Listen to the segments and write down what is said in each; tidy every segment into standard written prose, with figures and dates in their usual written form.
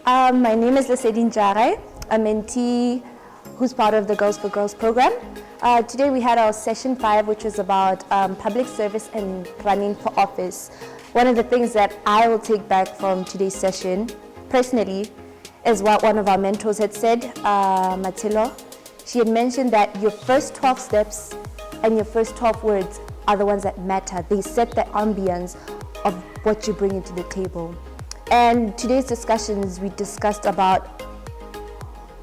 My name is Jarding, a mentee who's part of the Girls for Girls program. Today we had our session 5, which was about public service and running for office. One of the things that I will take back from today's session, personally, is what one of our mentors had said, Matilo. She had mentioned that your first 12 steps and your first 12 words are the ones that matter. They set the ambience of what you bring into the table. And today's discussions, we discussed about,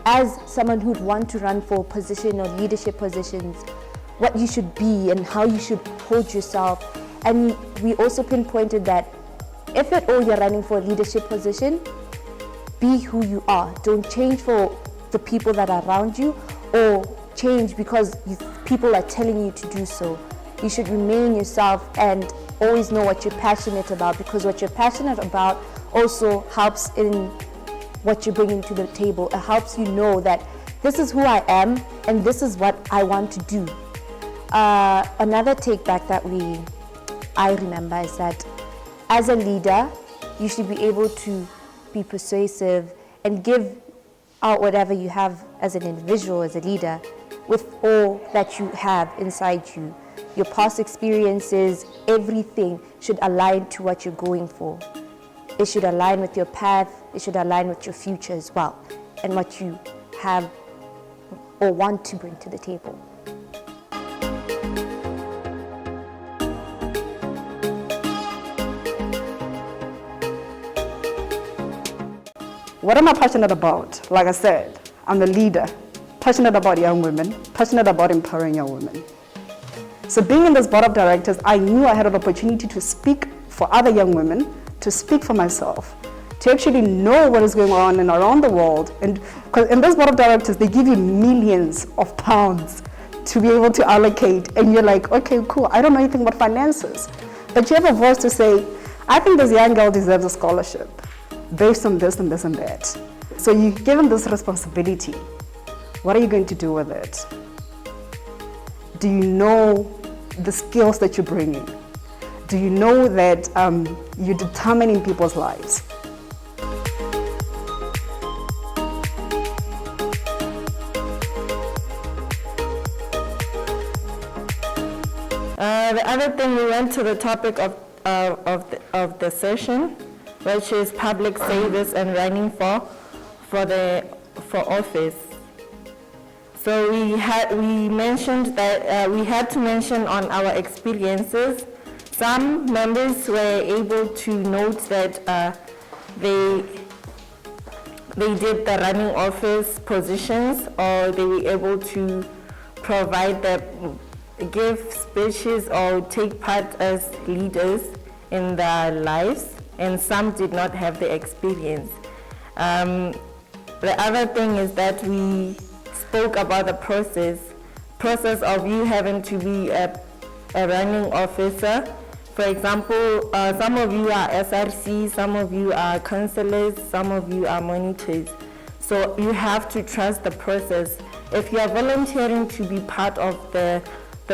as someone who'd want to run for position or leadership positions, what you should be and how you should hold yourself. And we also pinpointed that if at all you're running for a leadership position, be who you are. Don't change for the people that are around you or change because people are telling you to do so. You should remain yourself and always know what you're passionate about, because what you're passionate about also helps in what you bring into the table. It helps you know that this is who I am and this is what I want to do. Another take back that I remember is that as a leader, you should be able to be persuasive and give out whatever you have as an individual, as a leader, with all that you have inside you. Your past experiences, everything should align to what you're going for. It should align with your path, it should align with your future as well, and what you have or want to bring to the table. What am I passionate about? Like I said, I'm a leader, passionate about young women, passionate about empowering young women. So being in this board of directors, I knew I had an opportunity to speak for other young women, to speak for myself, to actually know what is going on and around the world. And because in this board of directors, they give you millions of pounds to be able to allocate. And you're like, okay, cool, I don't know anything about finances. But you have a voice to say, I think this young girl deserves a scholarship based on this and this and that. So you're given this responsibility. What are you going to do with it? Do you know the skills that you're bringing? Do you know that you're determining people's lives? The other thing, we went to the topic of the session, which is public service and running for office. So we mentioned that we had to mention on our experiences. Some members were able to note that they did the running office positions, or they were able to give speeches or take part as leaders in their lives, and some did not have the experience. The other thing is that we spoke about the process of you having to be a running officer. For example, some of you are SRC, some of you are counselors, some of you are monitors. So you have to trust the process. If you are volunteering to be part of the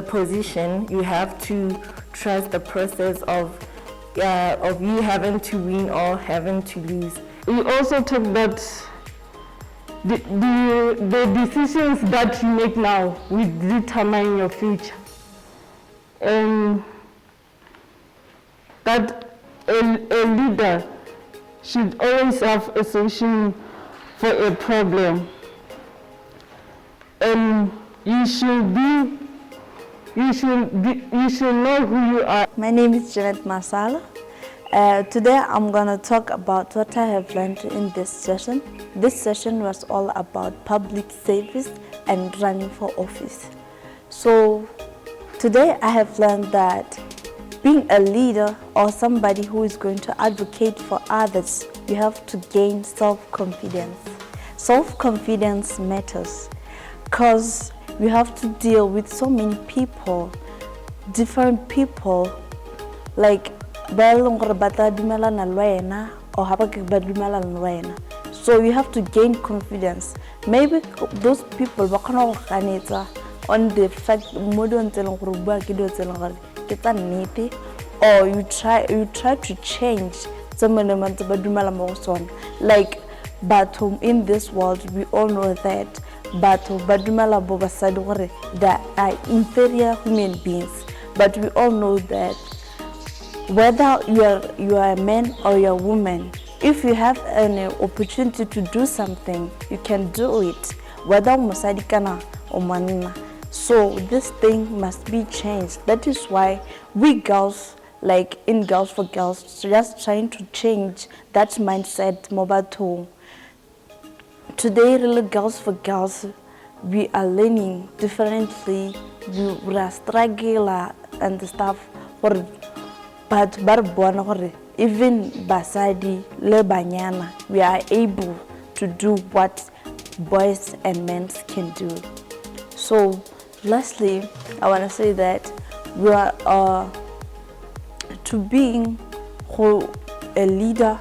position, you have to trust the process of you having to win or having to lose. We also talk about the decisions that you make now will determine your future. That a leader should always have a solution for a problem. You should know who you are. My name is Janet Masala. Today I'm going to talk about what I have learned in this session. This session was all about public service and running for office. So today I have learned that being a leader or somebody who is going to advocate for others, you have to gain self-confidence. Self-confidence matters because you have to deal with so many people, different people, like so you have to gain confidence. Maybe those people on the fact or you try to change like But in this world, we all know that but badumela bo basadi gore they are inferior human beings. But we all know that whether you are a man or you're a woman, if you have an opportunity to do something, you can do it, whether mosadi kana or manna. So this thing must be changed. That is why we girls, like in Girls for Girls, just trying to change that mindset. Mobato. Today, really Girls for Girls, we are learning differently. We are struggling and stuff. But even basadi le banyana, we are able to do what boys and men can do. So, lastly, I want to say that we are to being a leader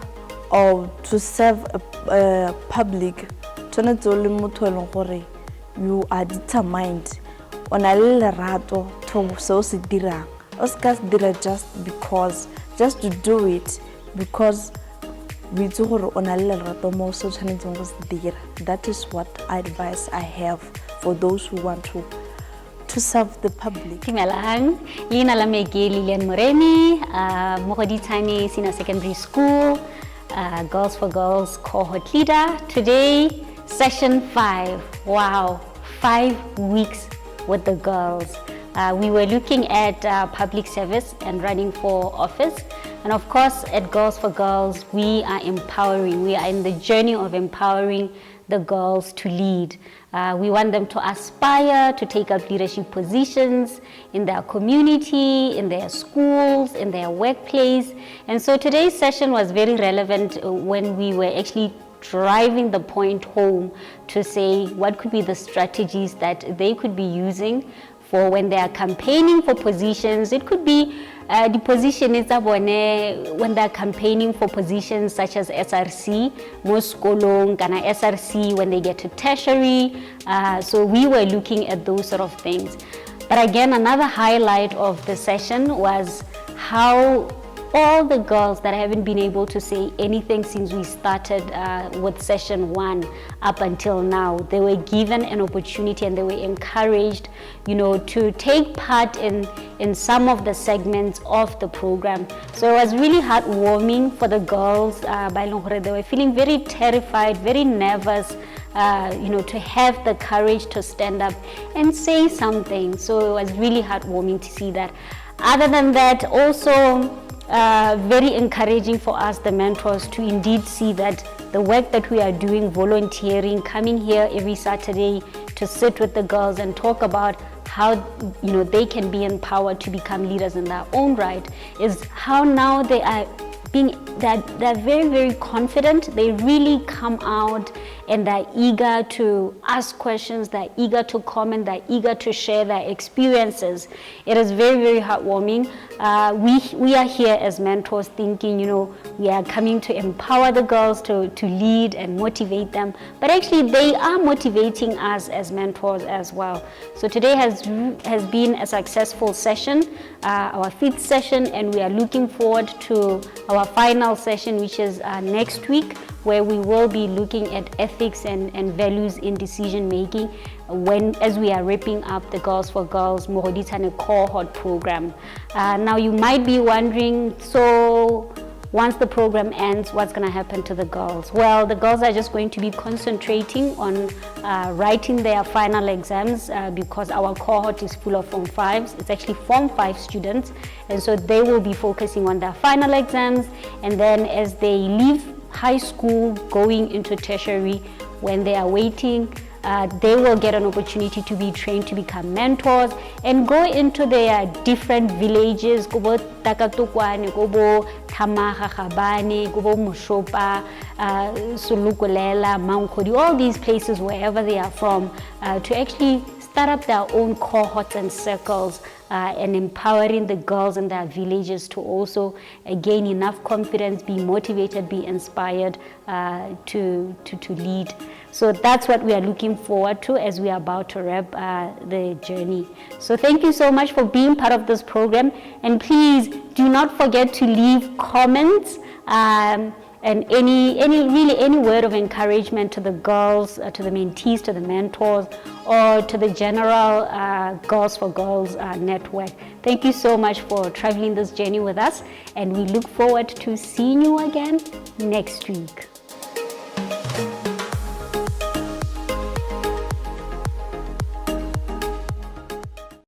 or to serve a public. You are determined on a little rato to so dira. Oscars dira just to do it because we do on a little rato more so dira. That is what advice I have for those who want to serve the public. Dumelang, leina la me ke Lilian Moreni, Mogoditshane Senior Secondary School, Girls for Girls Cohort Leader. Today, Session 5. Wow, 5 weeks with the girls. We were looking at public service and running for office. And of course, at Girls for Girls, we are empowering. We are in the journey of empowering the girls to lead. We want them to aspire to take up leadership positions in their community, in their schools, in their workplace. And so today's session was very relevant when we were actually driving the point home to say what could be the strategies that they could be using for when they are campaigning for positions. It could be the position is when they're campaigning for positions such as SRC, Moskolong, Kana SRC, when they get to tertiary. So we were looking at those sort of things. But again, another highlight of the session was how all the girls that haven't been able to say anything since we started with session 1 up until now, they were given an opportunity and they were encouraged, to take part in some of the segments of the program. So it was really heartwarming for the girls. They were feeling very terrified, very nervous, to have the courage to stand up and say something. So it was really heartwarming to see that. Other than that, also very encouraging for us, the mentors, to indeed see that the work that we are doing, volunteering, coming here every Saturday to sit with the girls and talk about how they can be empowered to become leaders in their own right, is how now they are they're very, very confident. They really come out and they're eager to ask questions, they're eager to comment, they're eager to share their experiences. It is very, very heartwarming. We are here as mentors thinking, we are coming to empower the girls to lead and motivate them. But actually they are motivating us as mentors as well. So today has been a successful session, our 5th session, and we are looking forward to our final session, which is next week, where we will be looking at ethics and values in decision making as we are wrapping up the Girls for Girls Mogoditshane Cohort program. Now you might be wondering, so once the program ends, what's going to happen to the girls? Well, the girls are just going to be concentrating on writing their final exams because our cohort is full of Form 5s. It's actually Form 5 students, and so they will be focusing on their final exams, and then as they leave high school going into tertiary, when they are waiting, they will get an opportunity to be trained to become mentors and go into their different villages, Gobo Takatukwane, Gobo Tamaha Khabane, Gobo Mushopa, Sulukulela, Mankodi, all these places wherever they are from, to actually start up their own cohorts and circles and empowering the girls in their villages to also gain enough confidence, be motivated, be inspired to lead. So that's what we are looking forward to as we are about to wrap the journey. So thank you so much for being part of this program, and please do not forget to leave comments and any word of encouragement to the girls, to the mentees, to the mentors, or to the general Girls for Girls network. Thank you so much for traveling this journey with us, and we look forward to seeing you again next week.